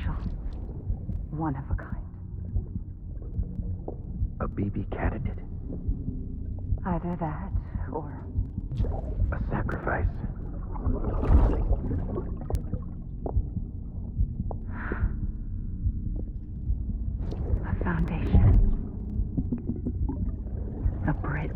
special. One of a kind. A BB candidate? Either that, or... A sacrifice? A foundation. A bridge.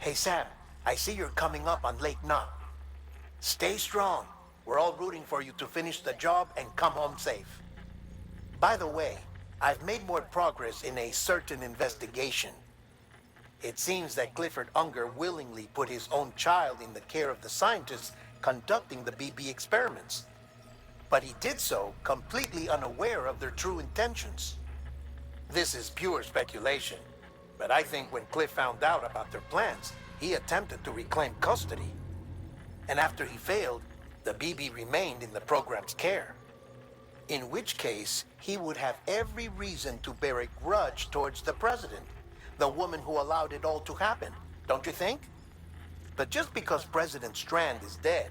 Hey Sam, I see you're coming up on Lake Knot. Stay strong. We're all rooting for you to finish the job and come home safe. By the way, I've made more progress in a certain investigation. It seems that Clifford Unger willingly put his own child in the care of the scientists conducting the BB experiments. But he did so completely unaware of their true intentions. This is pure speculation, but I think when Cliff found out about their plans, he attempted to reclaim custody. And after he failed, the BB remained in the program's care. In which case, he would have every reason to bear a grudge towards the president, the woman who allowed it all to happen, don't you think? But just because President Strand is dead,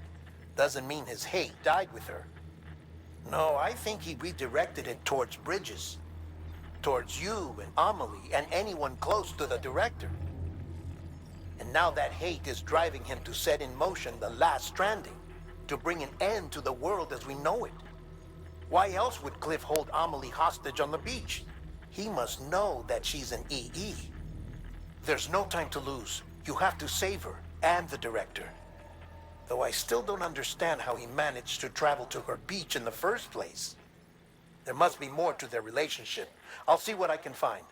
doesn't mean his hate died with her. No, I think he redirected it towards Bridges. Towards you and Amelie and anyone close to the director. And now that hate is driving him to set in motion the last stranding, to bring an end to the world as we know it. Why else would Cliff hold Amelie hostage on the beach? He must know that she's an EE. There's no time to lose. You have to save her and the director. Though I still don't understand how he managed to travel to her beach in the first place. There must be more to their relationship. I'll see what I can find.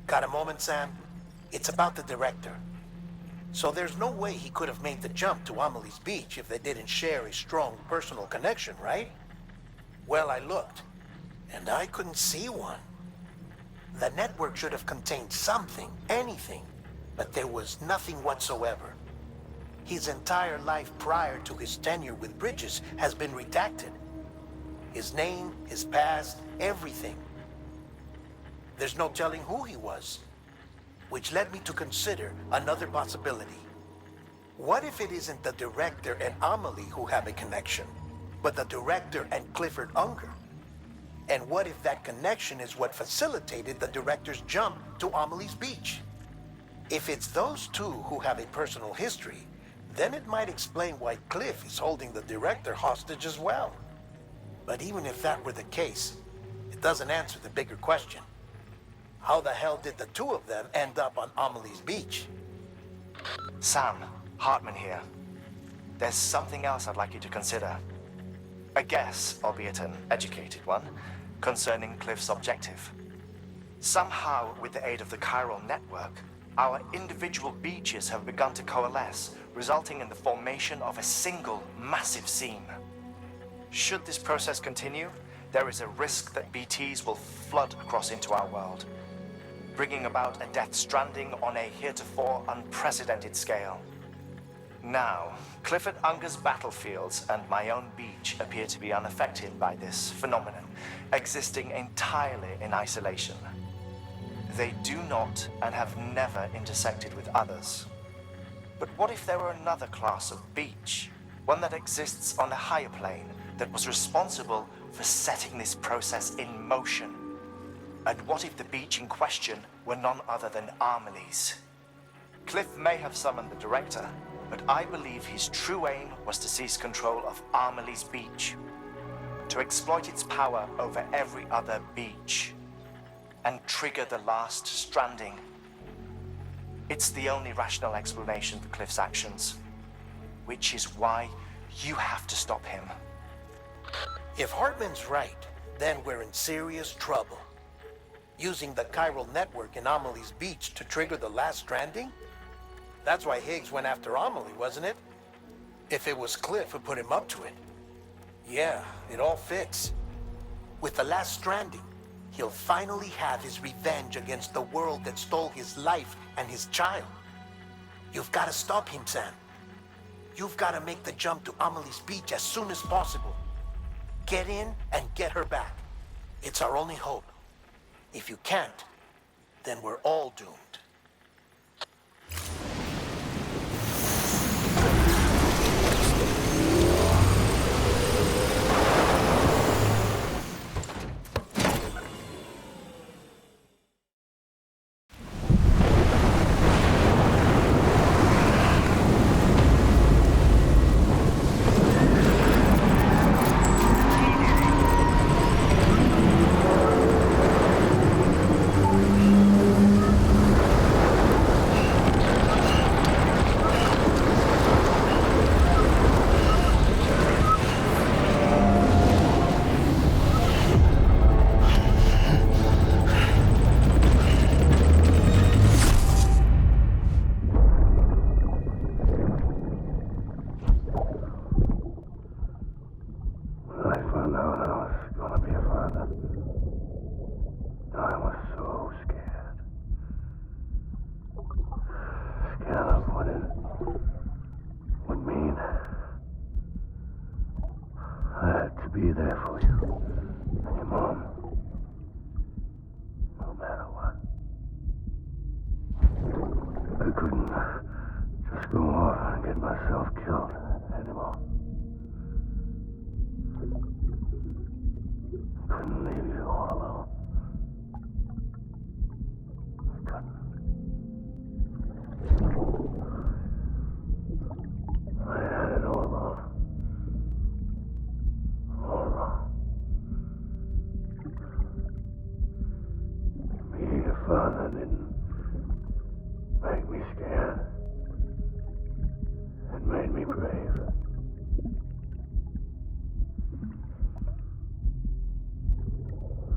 Got a moment, Sam? It's about the director. So there's no way he could have made the jump to Amelie's beach if they didn't share a strong personal connection, right? Well, I looked, and I couldn't see one. The network should have contained something, anything, but there was nothing whatsoever. His entire life prior to his tenure with Bridges has been redacted. His name, his past, everything. There's no telling who he was, which led me to consider another possibility. What if it isn't the director and Amelie who have a connection, but the director and Clifford Unger? And what if that connection is what facilitated the director's jump to Amelie's beach? If it's those two who have a personal history, then it might explain why Cliff is holding the director hostage as well. But even if that were the case, it doesn't answer the bigger question. How the hell did the two of them end up on Amelie's beach? Sam, Hartman here. There's something else I'd like you to consider. A guess, albeit an educated one, concerning Cliff's objective. Somehow, with the aid of the chiral network, our individual beaches have begun to coalesce, resulting in the formation of a single massive seam. Should this process continue, there is a risk that BTs will flood across into our world, bringing about a death stranding on a heretofore unprecedented scale. Now, Clifford Unger's battlefields and my own beach appear to be unaffected by this phenomenon, existing entirely in isolation. They do not and have never intersected with others. But what if there were another class of beach, one that exists on a higher plane, that was responsible for setting this process in motion? And what if the beach in question were none other than Amelie's? Cliff may have summoned the director, but I believe his true aim was to seize control of Amelie's beach, to exploit its power over every other beach, and trigger the last stranding. It's the only rational explanation for Cliff's actions, which is why you have to stop him. If Hartman's right, then we're in serious trouble. Using the chiral network in Amelie's beach to trigger the last stranding? That's why Higgs went after Amelie, wasn't it? If it was Cliff who put him up to it. Yeah, it all fits. With the last stranding, he'll finally have his revenge against the world that stole his life and his child. You've got to stop him, Sam. You've got to make the jump to Amelie's beach as soon as possible. Get in and get her back. It's our only hope. If you can't, then we're all doomed. Be there for you and your mom, no matter what. I couldn't just go off and get myself killed anymore. I couldn't leave you all alone. I couldn't. I had it all wrong. Being a father didn't make me scared. It made me brave.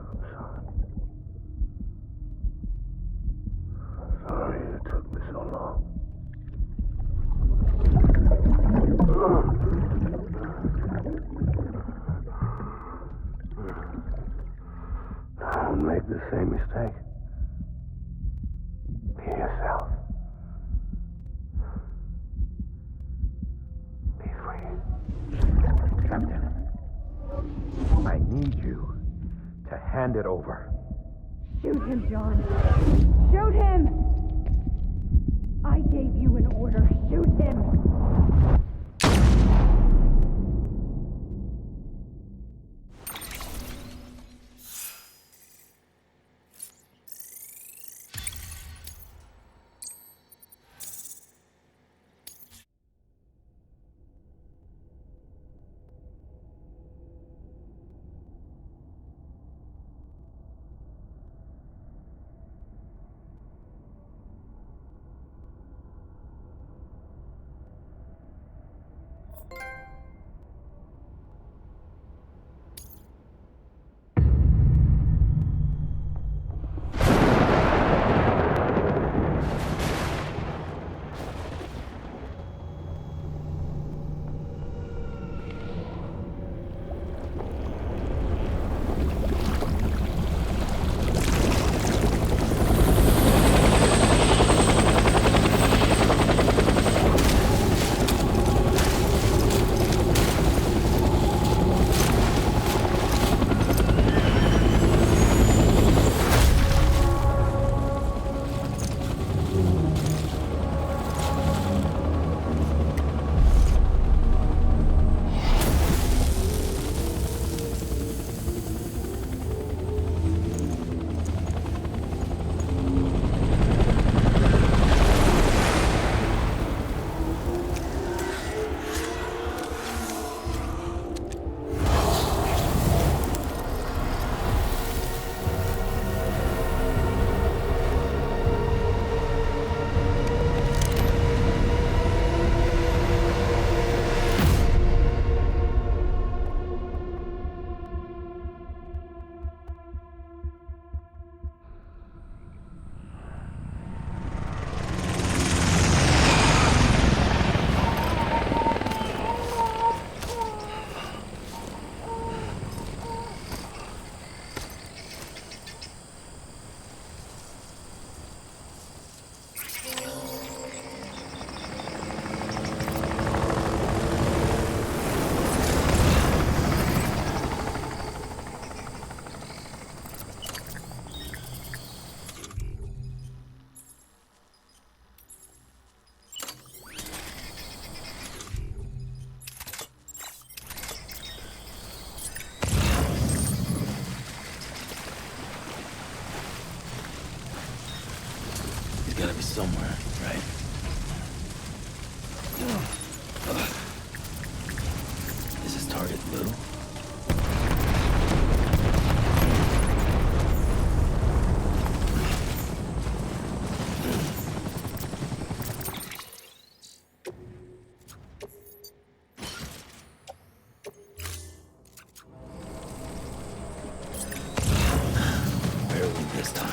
I'm sorry. I'm sorry it took me so long. Don't make the same mistake. need you to hand it over. Shoot him, John. Shoot him! I gave you an order. Shoot him! Gotta be somewhere, right? Is this target blue? Barely this time.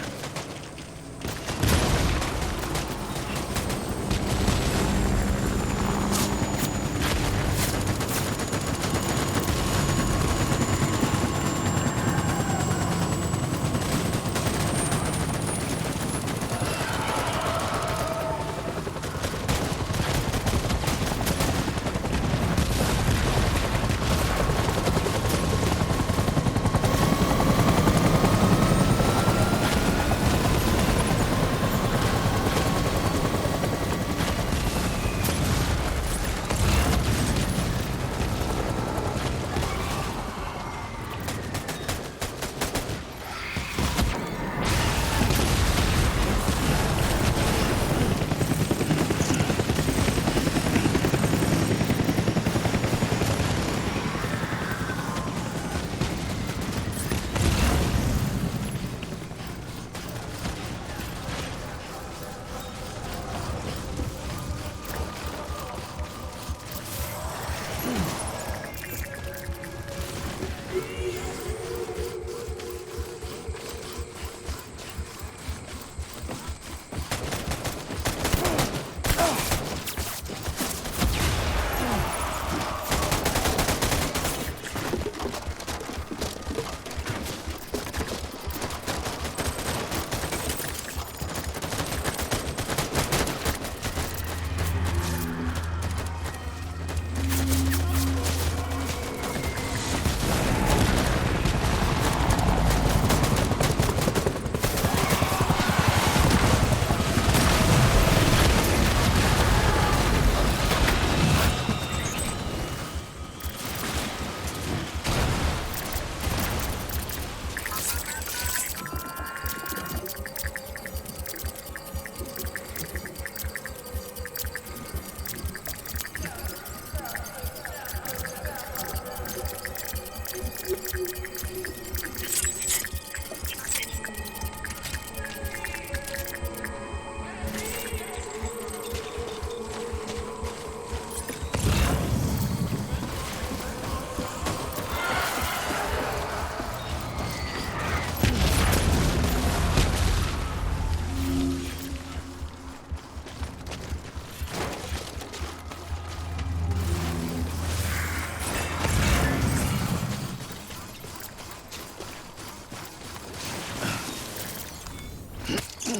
I'm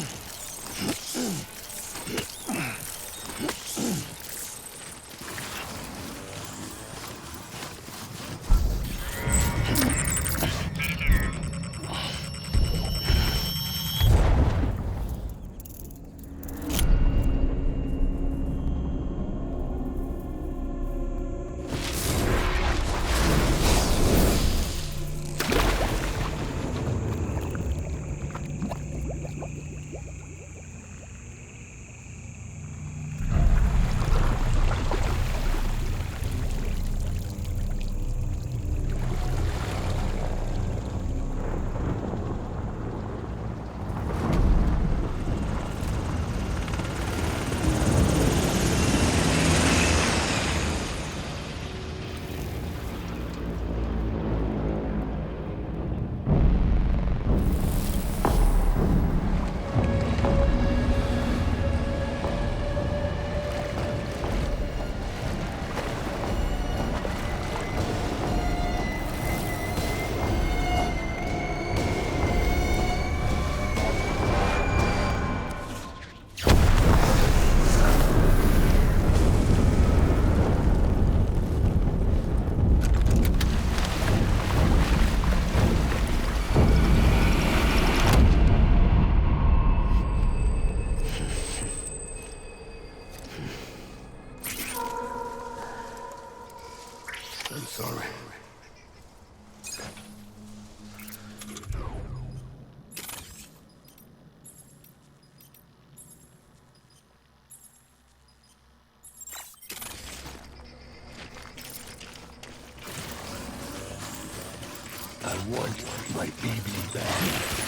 sorry. I want my baby back.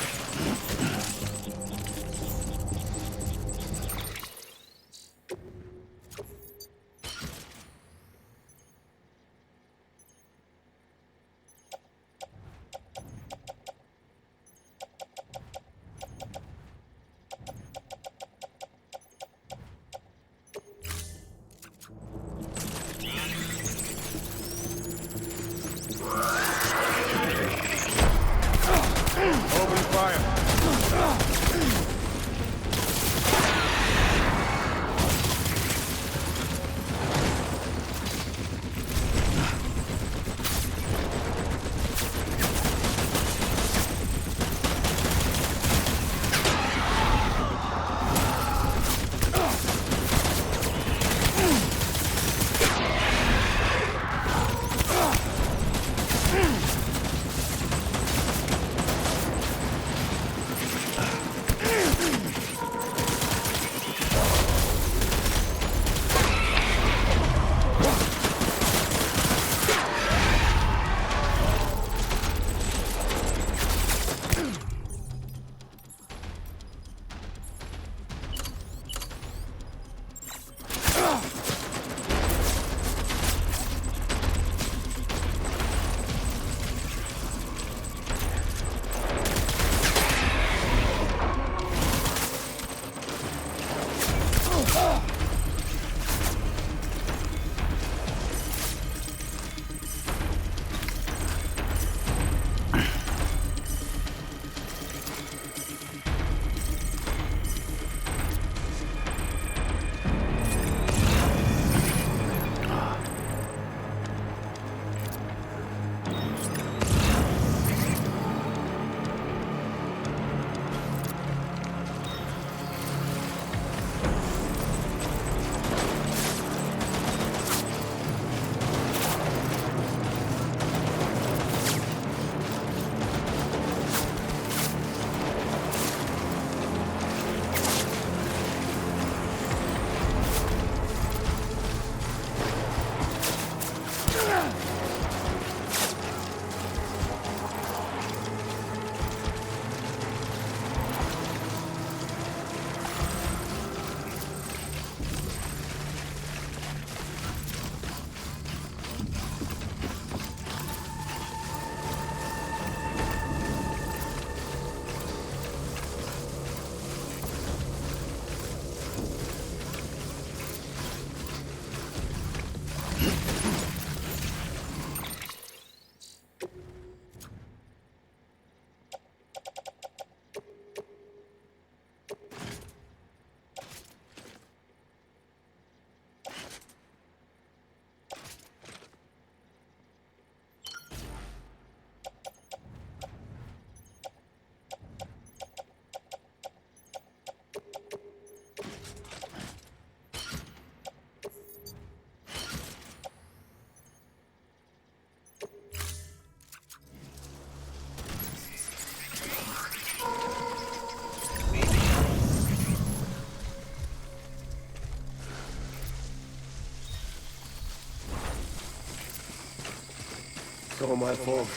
all my fault.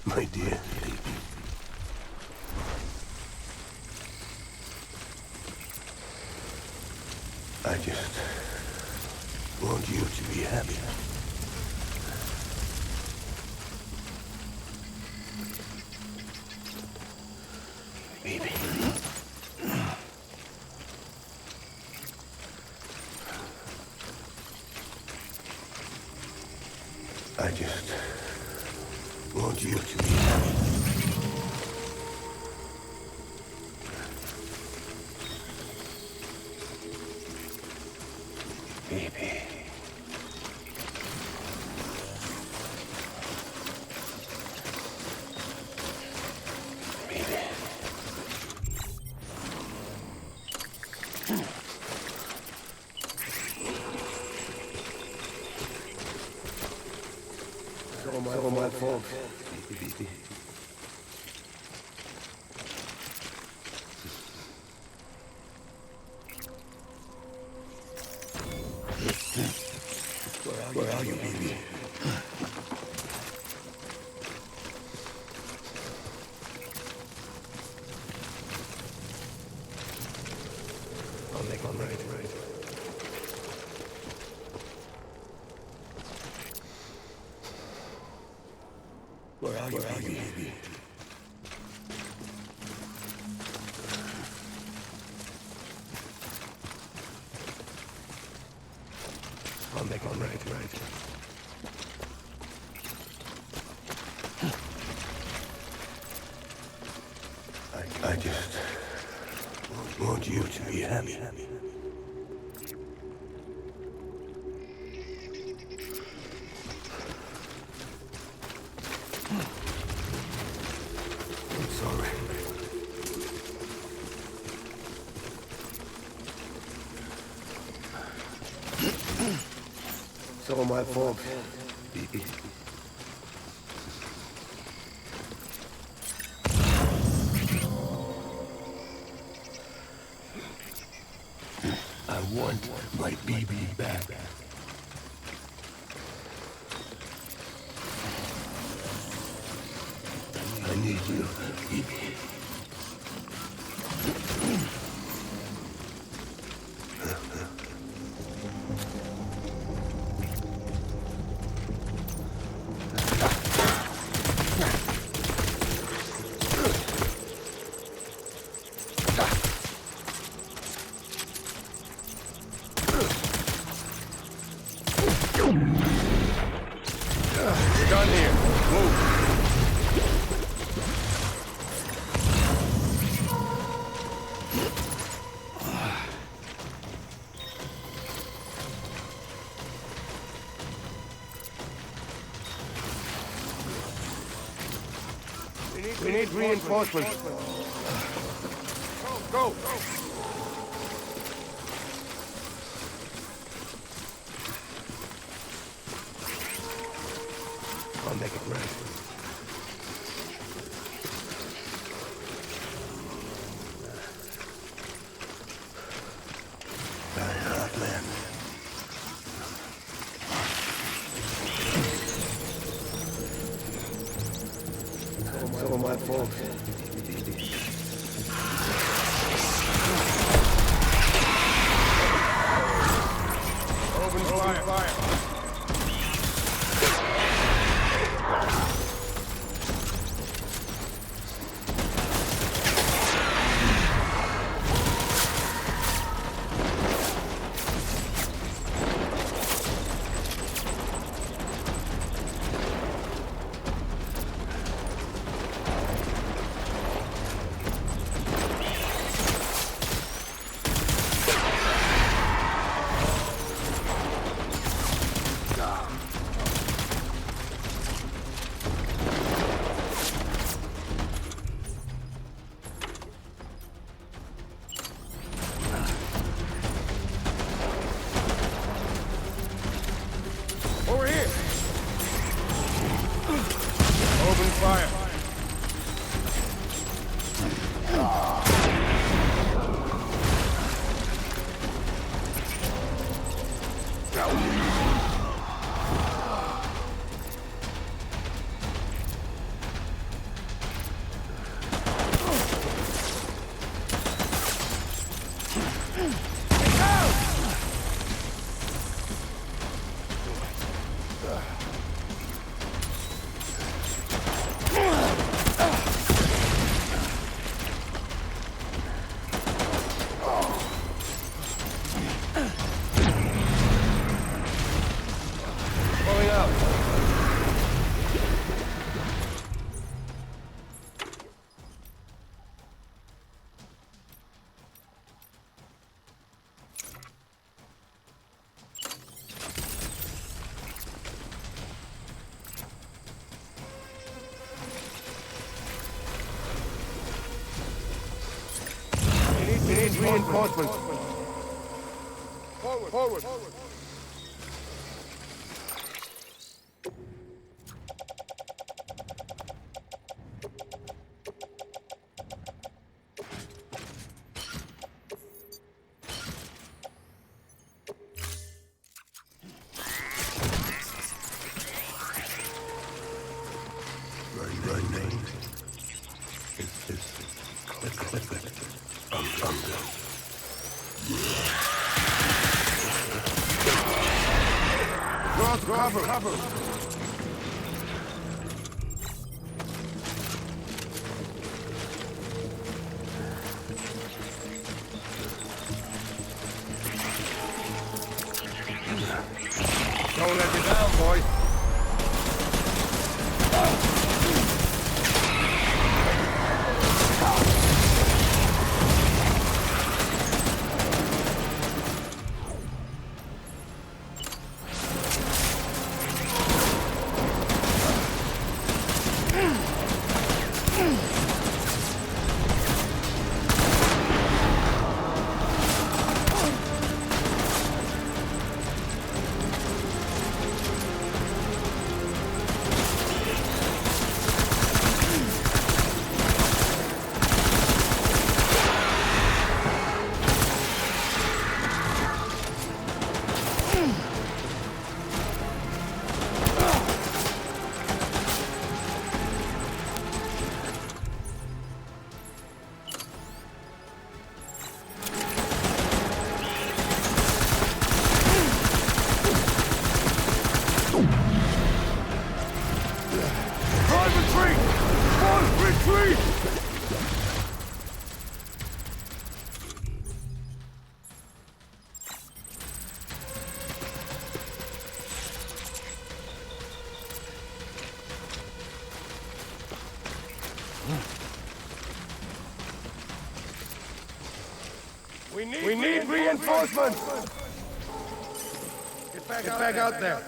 My dear. I just want you to be happy. Baby. I just want you to be happy. Baby. Baby. It's all my fault. Baby. Where are you, baby? I'll make one right. Where are you, baby? I'll make one right. I just want you to be happy. I'm sorry. It's all my fault. Baby. I want my baby back. I need you, baby. Done here. Move. We need reinforcements. Go. I'll make it right. Heartland. It's all my fault. Open fire. Over here! Open fire! Pulling out. We need reinforcements. Forward, forward. Right name. It's click. I'm done. Cross cover. Don't let you down, boys. Retreat! We need reinforcements! Get back out there.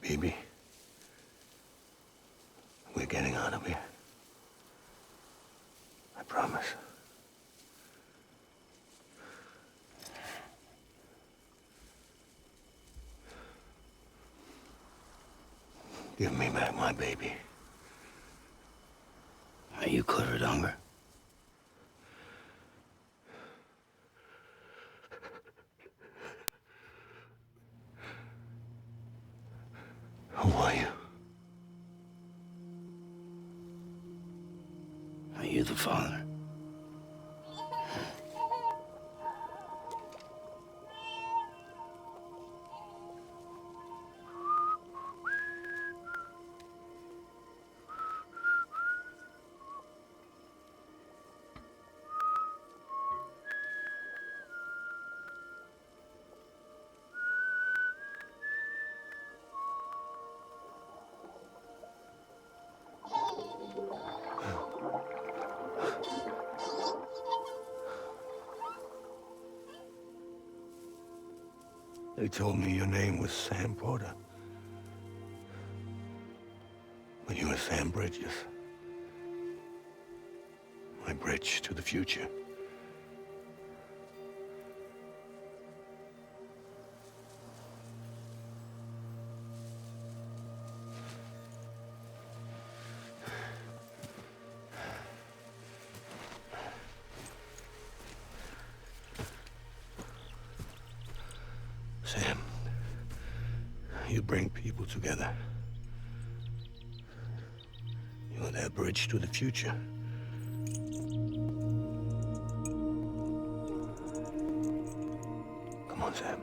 Baby, we're getting out of here. I promise. Give me back my baby. Are you cleared, Unger? Who are you? Are you the father? They told me your name was Sam Porter. But you were Sam Bridges. My bridge to the future. Sam, you bring people together. You're their bridge to the future. Come on, Sam.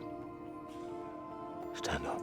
Stand up.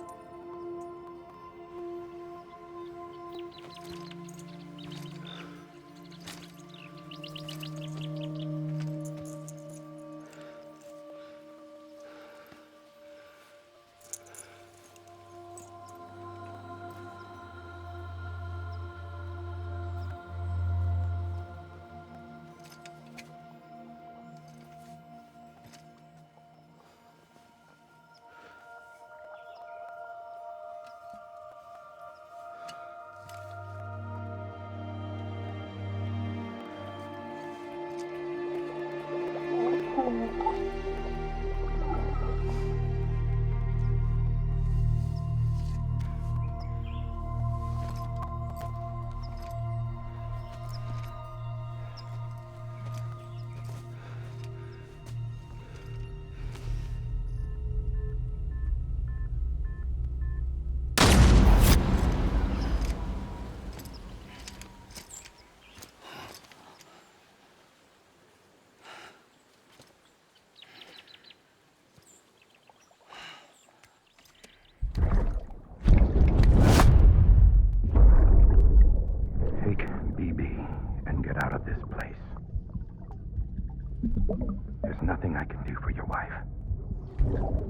There's nothing I can do for your wife.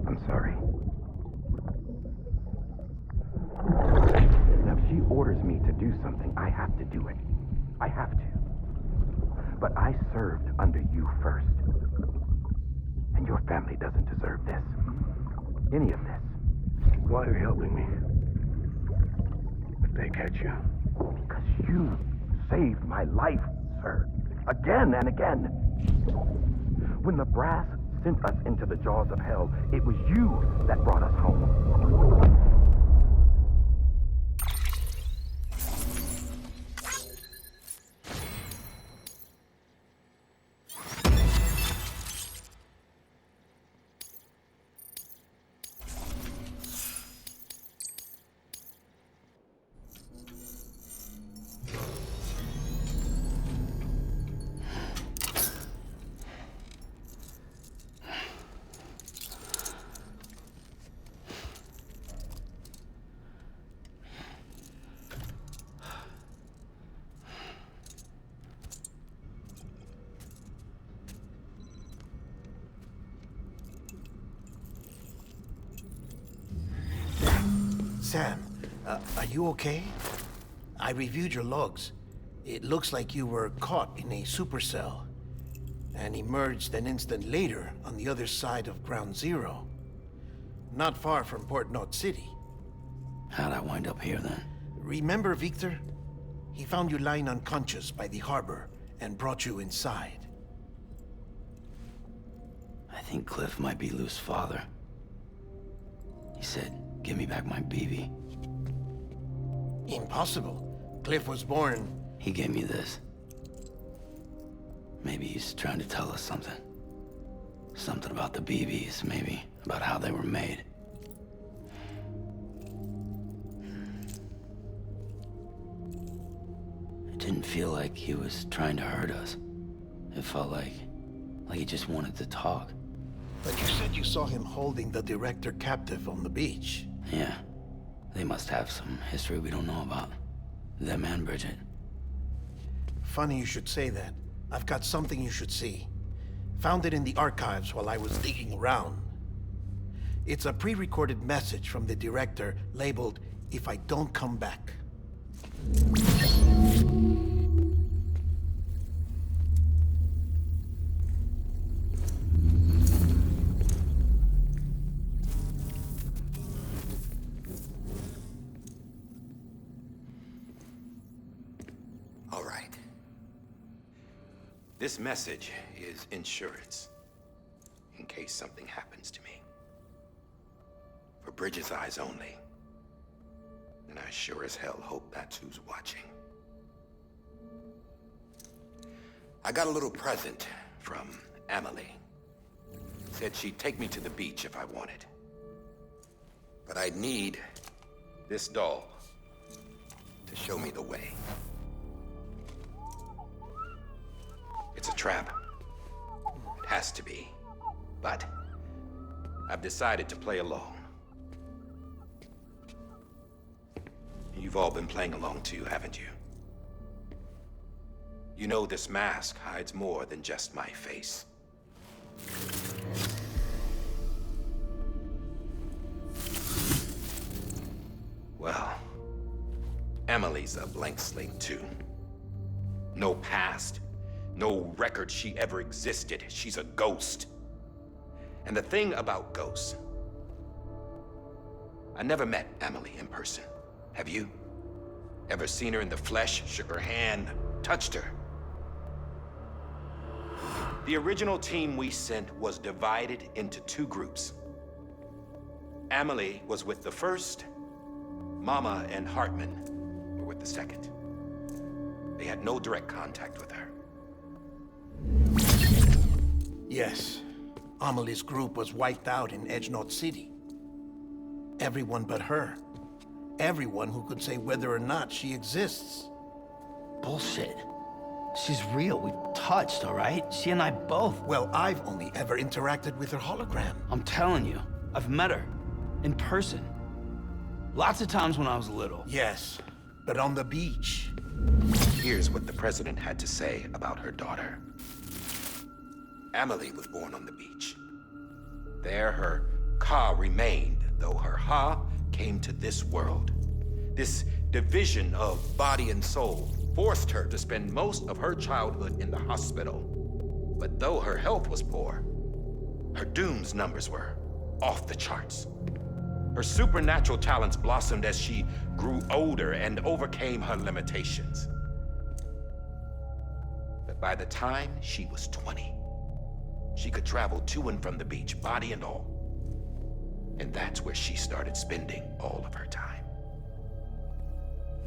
I'm sorry. Now, if she orders me to do something, I have to do it. I have to. But I served under you first. And your family doesn't deserve this. Any of this. Why are you helping me? If they catch you. Because you saved my life, sir. Again and again. When the brass sent us into the jaws of hell, it was you that brought us home. Sam, are you okay? I reviewed your logs. It looks like you were caught in a supercell and emerged an instant later on the other side of Ground Zero, not far from Port Knot City. How'd I wind up here then? Remember Victor? He found you lying unconscious by the harbor and brought you inside. I think Cliff might be Lou's father. He said, give me back my BB. Impossible. Cliff was born... He gave me this. Maybe he's trying to tell us something. Something about the BBs, maybe. About how they were made. It didn't feel like he was trying to hurt us. It felt like he just wanted to talk. But you said you saw him holding the director captive on the beach. Yeah. They must have some history we don't know about. Them and Bridget. Funny you should say that. I've got something you should see. Found it in the archives while I was digging around. It's a pre-recorded message from the director labeled, "If I don't come back." All right. This message is insurance, in case something happens to me. For Bridget's eyes only. And I sure as hell hope that's who's watching. I got a little present from Emily. Said she'd take me to the beach if I wanted. But I'd need this doll to show me the way. It's a trap. It has to be. But I've decided to play along. You've all been playing along too, haven't you? You know this mask hides more than just my face. Well, Emily's a blank slate too. No past. No record she ever existed. She's a ghost. And the thing about ghosts... I never met Emily in person. Have you? Ever seen her in the flesh, shook her hand, touched her? The original team we sent was divided into two groups. Emily was with the first. Mama and Hartman were with the second. They had no direct contact with her. Yes. Amelie's group was wiped out in Edge Knot City. Everyone but her. Everyone who could say whether or not she exists. Bullshit. She's real. We touched, all right? She and I both. Well, I've only ever interacted with her hologram. I'm telling you, I've met her. In person. Lots of times when I was little. Yes, but on the beach. Here's what the president had to say about her daughter. Emily was born on the beach. There her Ka remained, though her Ha came to this world. This division of body and soul forced her to spend most of her childhood in the hospital. But though her health was poor, her Doom's numbers were off the charts. Her supernatural talents blossomed as she grew older and overcame her limitations. But by the time she was 20, she could travel to and from the beach, body and all. And that's where she started spending all of her time.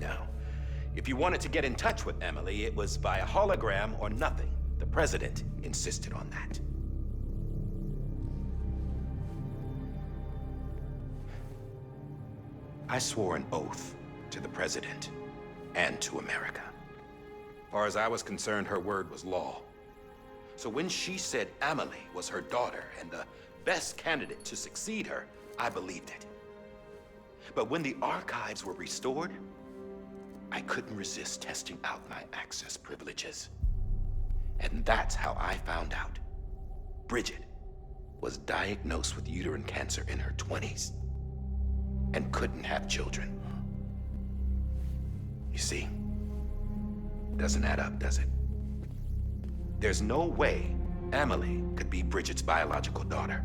Now, if you wanted to get in touch with Emily, it was via hologram or nothing. The president insisted on that. I swore an oath to the president and to America. As far as I was concerned, her word was law. So when she said Emily was her daughter and the best candidate to succeed her, I believed it. But when the archives were restored, I couldn't resist testing out my access privileges. And that's how I found out Bridget was diagnosed with uterine cancer in her 20s and couldn't have children. You see, doesn't add up, does it? There's no way Emily could be Bridget's biological daughter.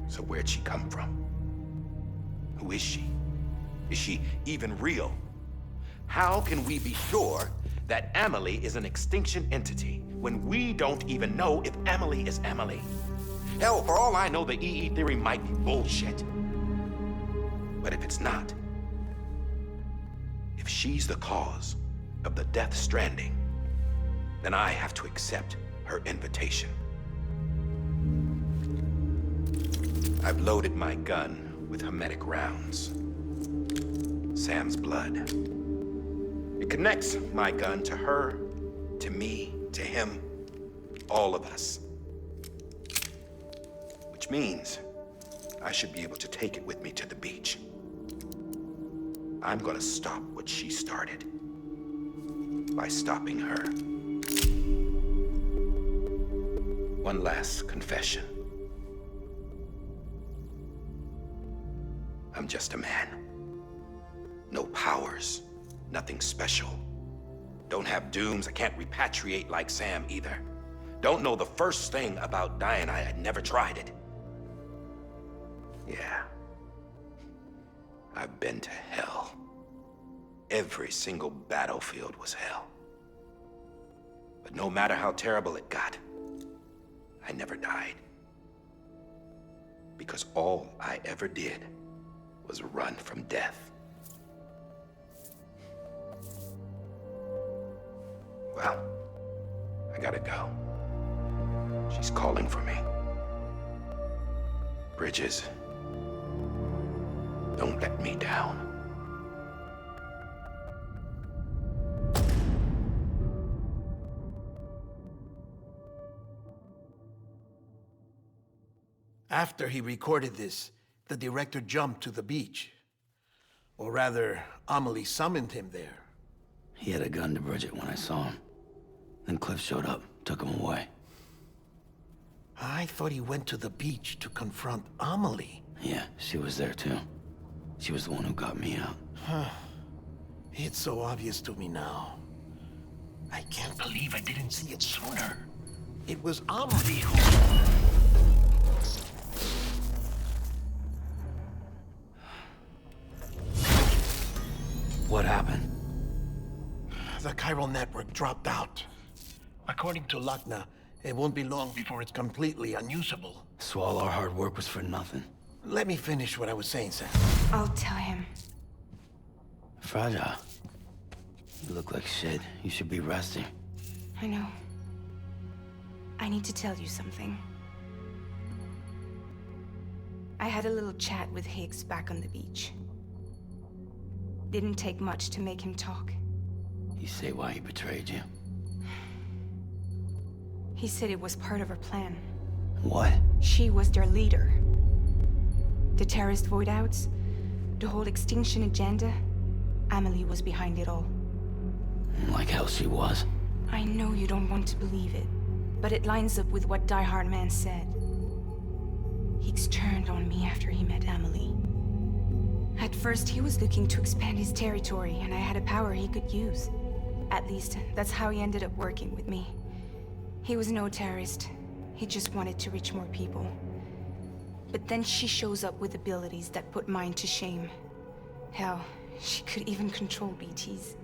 So where'd she come from? Who is she? Is she even real? How can we be sure that Amelie is an extinction entity when we don't even know if Amelie is Amelie? Hell, for all I know, the EE theory might be bullshit. But if it's not, if she's the cause of the Death Stranding, then I have to accept her invitation. I've loaded my gun with hermetic rounds. Sam's blood. It connects my gun to her, to me, to him, all of us. Which means I should be able to take it with me to the beach. I'm gonna stop what she started by stopping her. One last confession. I'm just a man. No powers, nothing special. Don't have dooms, I can't repatriate like Sam either. Don't know the first thing about dying, I had never tried it. Yeah. I've been to hell. Every single battlefield was hell. But no matter how terrible it got, I never died. Because all I ever did was run from death. Well, I gotta go. She's calling for me. Bridges, don't let me down. After he recorded this, the director jumped to the beach. Or rather, Amelie summoned him there. He had a gun to Bridget when I saw him. Then Cliff showed up, took him away. I thought he went to the beach to confront Amelie. Yeah, she was there too. She was the one who got me out. It's so obvious to me now. I can't believe I didn't see it sooner. It was Amelie who... What happened? The chiral network dropped out. According to Lakna, it won't be long before it's completely unusable. So all our hard work was for nothing. Let me finish what I was saying, Sam. I'll tell him. Fragile. You look like shit. You should be resting. I know. I need to tell you something. I had a little chat with Higgs back on the beach. Didn't take much to make him talk. You say why he betrayed you? He said it was part of her plan. What? She was their leader. The terrorist void-outs, the whole extinction agenda, Amelie was behind it all. Like hell she was. I know you don't want to believe it, but it lines up with what Die Hard Man said. Higgs turned on me after he met Amelie. At first, he was looking to expand his territory, and I had a power he could use. At least, that's how he ended up working with me. He was no terrorist. He just wanted to reach more people. But then she shows up with abilities that put mine to shame. Hell, she could even control BTs.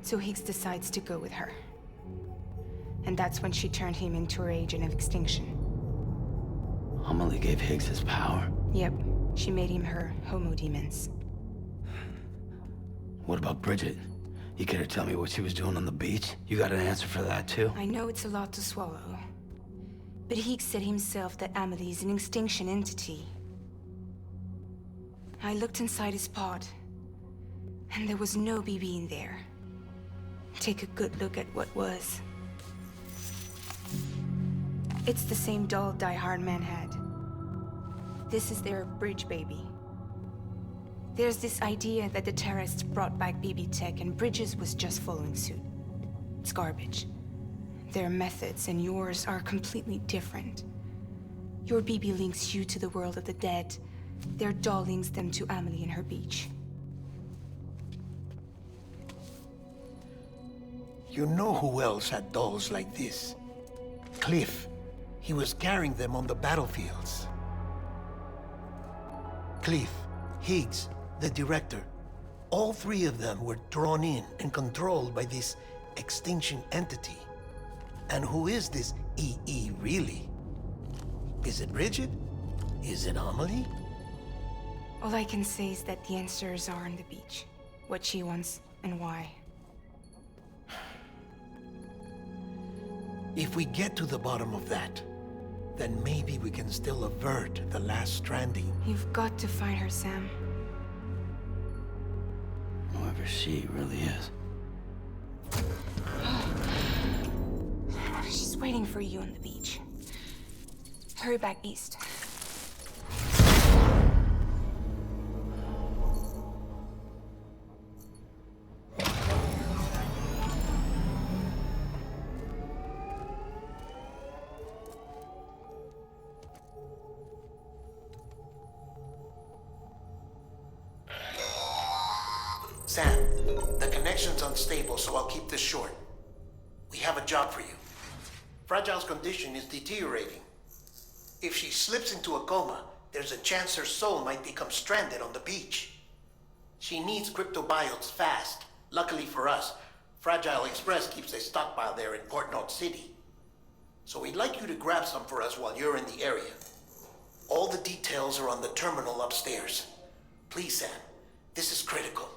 So Higgs decides to go with her. And that's when she turned him into her agent of extinction. Amelie gave Higgs his power? Yep, she made him her Homo Demens. What about Bridget? You care to tell me what she was doing on the beach? You got an answer for that too? I know it's a lot to swallow. But Higgs said himself that Amelie is an extinction entity. I looked inside his pod, and there was no BB in there. Take a good look at what was. It's the same doll Die Hard Man had. This is their bridge baby. There's this idea that the terrorists brought back BB tech and Bridges was just following suit. It's garbage. Their methods and yours are completely different. Your BB links you to the world of the dead. Their doll links them to Amelie and her beach. You know who else had dolls like this? Cliff. He was carrying them on the battlefields. Cliff, Higgs, the director. All three of them were drawn in and controlled by this extinction entity. And who is this EE really? Is it Bridget? Is it Amelie? All I can say is that the answers are on the beach. What she wants and why. If we get to the bottom of that, then maybe we can still avert the last stranding. You've got to find her, Sam. Whoever she really is. She's waiting for you on the beach. Hurry back east. Sam, the connection's unstable, so I'll keep this short. We have a job for you. Fragile's condition is deteriorating. If she slips into a coma, there's a chance her soul might become stranded on the beach. She needs cryptobiotes fast. Luckily for us, Fragile Express keeps a stockpile there in Port North City. So we'd like you to grab some for us while you're in the area. All the details are on the terminal upstairs. Please, Sam, this is critical.